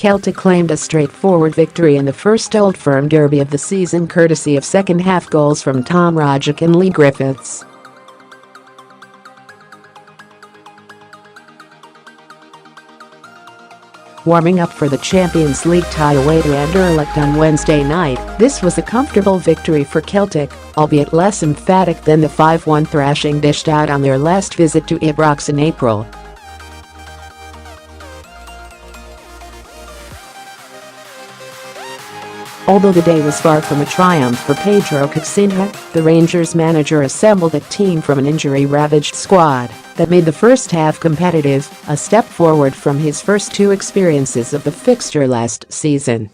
Celtic claimed a straightforward victory in the first Old Firm derby of the season courtesy of second-half goals from Rogic and Leigh Griffiths. Warming up for the Champions League tie away to Anderlecht on Wednesday night, this was a comfortable victory for Celtic, albeit less emphatic than the 5-1 thrashing dished out on their last visit to Ibrox in April. Although the day was far from a triumph for Pedro Caixinha, the Rangers manager assembled a team from an injury-ravaged squad that made the first half competitive, a step forward from his first two experiences of the fixture last season.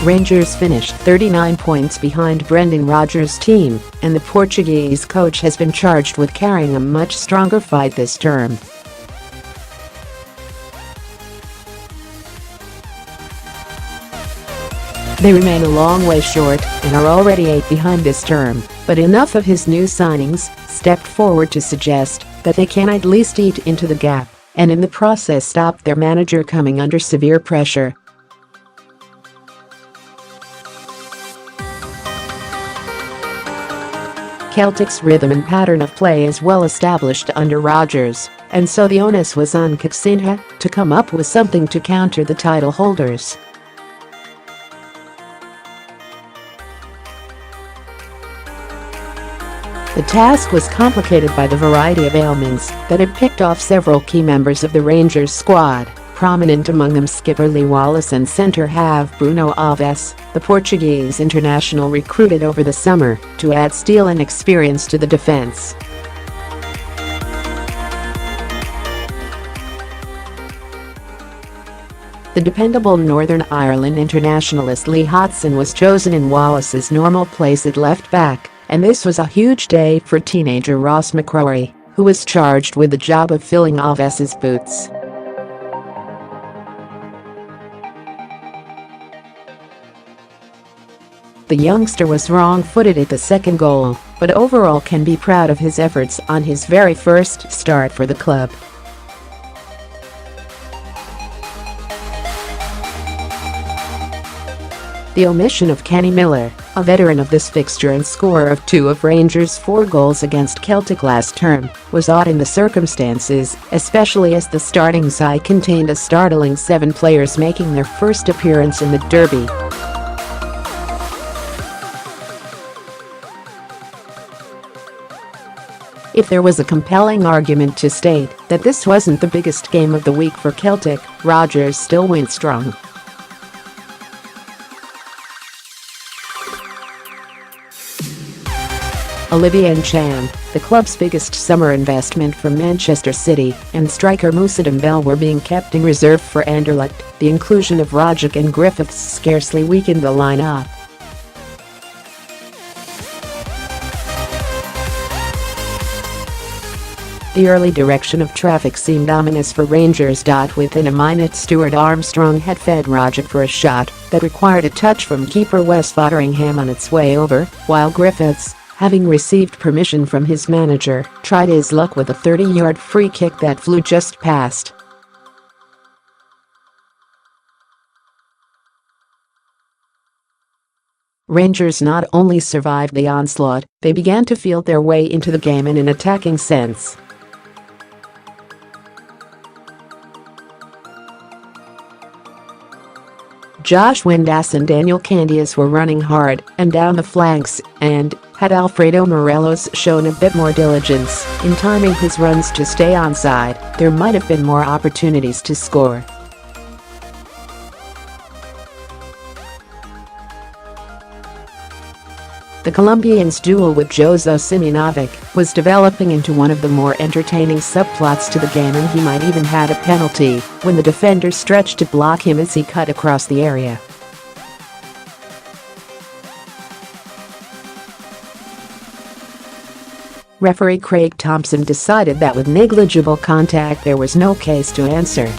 Rangers finished 39 points behind Brendan Rodgers' team, and the Portuguese coach has been charged with carrying a much stronger fight this term. They remain a long way short and are already 8 behind this term, but enough of his new signings stepped forward to suggest that they can at least eat into the gap, and in the process stop their manager coming under severe pressure. Celtic's rhythm and pattern of play is well established under Rodgers, and so the onus was on Caixinha to come up with something to counter the title holders. The task was complicated by the variety of ailments that had picked off several key members of the Rangers squad, prominent among them skipper Lee Wallace and centre-half Bruno Alves, the Portuguese international recruited over the summer to add steel and experience to the defence. The dependable Northern Ireland internationalist Lee Hodson was chosen in Wallace's normal place at left-back, and this was a huge day for teenager Ross McCrorie, who was charged with the job of filling Alves's boots. The youngster was wrong-footed at the second goal, but overall can be proud of his efforts on his very first start for the club. The omission of Kenny Miller, a veteran of this fixture and scorer of 2 of Rangers' 4 goals against Celtic last term, was odd in the circumstances, especially as the starting side contained a startling 7 players making their first appearance in the derby. If there was a compelling argument to state that this wasn't the biggest game of the week for Celtic, Rodgers still went strong. Olivier and Cham, the club's biggest summer investment from Manchester City, and striker Moussa Dembele were being kept in reserve for Anderlecht. The inclusion of Rogic and Griffiths scarcely weakened the line-up. The early direction of traffic seemed ominous for Rangers. Within a minute, Stuart Armstrong had fed Rogic for a shot that required a touch from keeper Wes Foderingham on its way over, while Griffiths, having received permission from his manager, tried his luck with a 30-yard free kick that flew just past. Rangers not only survived the onslaught, they began to feel their way into the game in an attacking sense. Josh, Windass and Daniel Candeias were running hard and down the flanks, and, had Alfredo Morelos shown a bit more diligence in timing his runs to stay onside, there might have been more opportunities to score. The Colombian's duel with Jose Simunovic was developing into one of the more entertaining subplots to the game, and he might even had a penalty when the defender stretched to block him as he cut across the area. Referee Craig Thompson decided that with negligible contact there was no case to answer.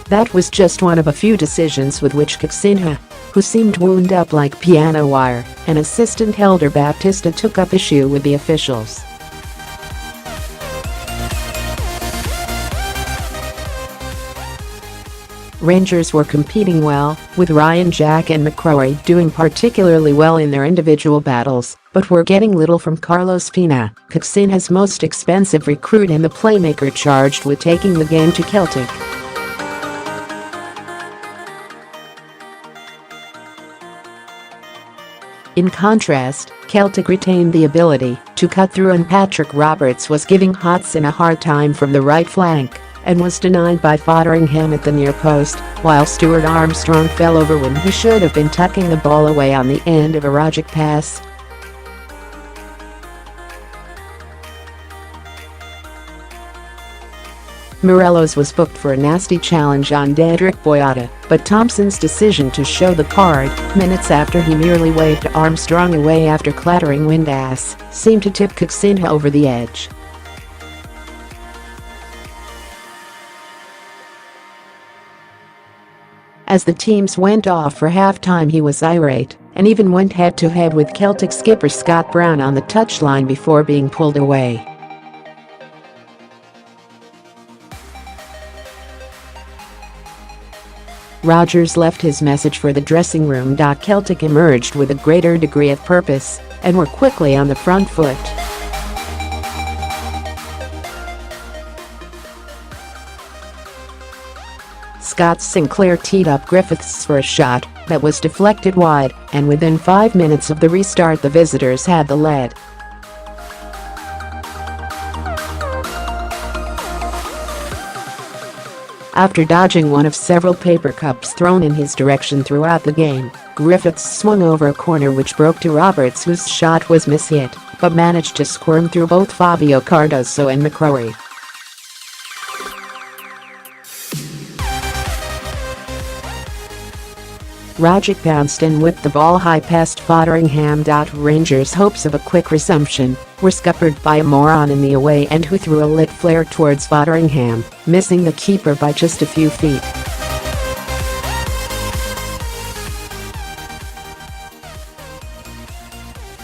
That was just one of a few decisions with which Caixinha, who seemed wound up like piano wire, and assistant Helder Baptista took up issue with the officials. Rangers were competing well, with Ryan Jack and McCrorie doing particularly well in their individual battles, but were getting little from Carlos Pina, Caixinha's most expensive recruit and the playmaker charged with taking the game to Celtic. In contrast, Celtic retained the ability to cut through, and Patrick Roberts was giving Hodson a hard time from the right flank and was denied by Foderingham at the near post, while Stuart Armstrong fell over when he should have been tucking the ball away on the end of a Rogic pass. Morelos was booked for a nasty challenge on Dedrick Boyata, but Thompson's decision to show the card, minutes after he merely waved Armstrong away after clattering Windass, seemed to tip Caixinha over the edge. As the teams went off for halftime, he was irate and even went head-to-head with Celtic skipper Scott Brown on the touchline before being pulled away. Rodgers left his message for the dressing room. Celtic emerged with a greater degree of purpose and were quickly on the front foot. Scott Sinclair teed up Griffiths for a shot that was deflected wide, and within 5 minutes of the restart the visitors had the lead. After dodging one of several paper cups thrown in his direction throughout the game, Griffiths swung over a corner which broke to Roberts, whose shot was mishit, but managed to squirm through both Fabio Cardoso and McCrorie. Rogic bounced and whipped the ball high past Foderingham. Rangers' hopes of a quick resumption were scuppered by a moron in the away end who threw a lit flare towards Foderingham, missing the keeper by just a few feet.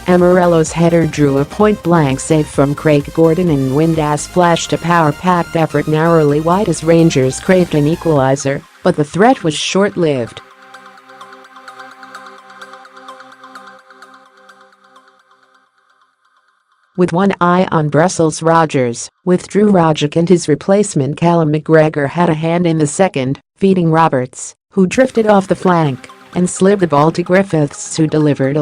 Morelos' header drew a point-blank save from Craig Gordon, and Windass flashed a power-packed effort narrowly wide as Rangers craved an equaliser, but the threat was short-lived. With one eye on Brussels, Rodgers withdrew Rogic, and his replacement Callum McGregor had a hand in the second, feeding Roberts, who drifted off the flank and slid the ball to Griffiths, who delivered a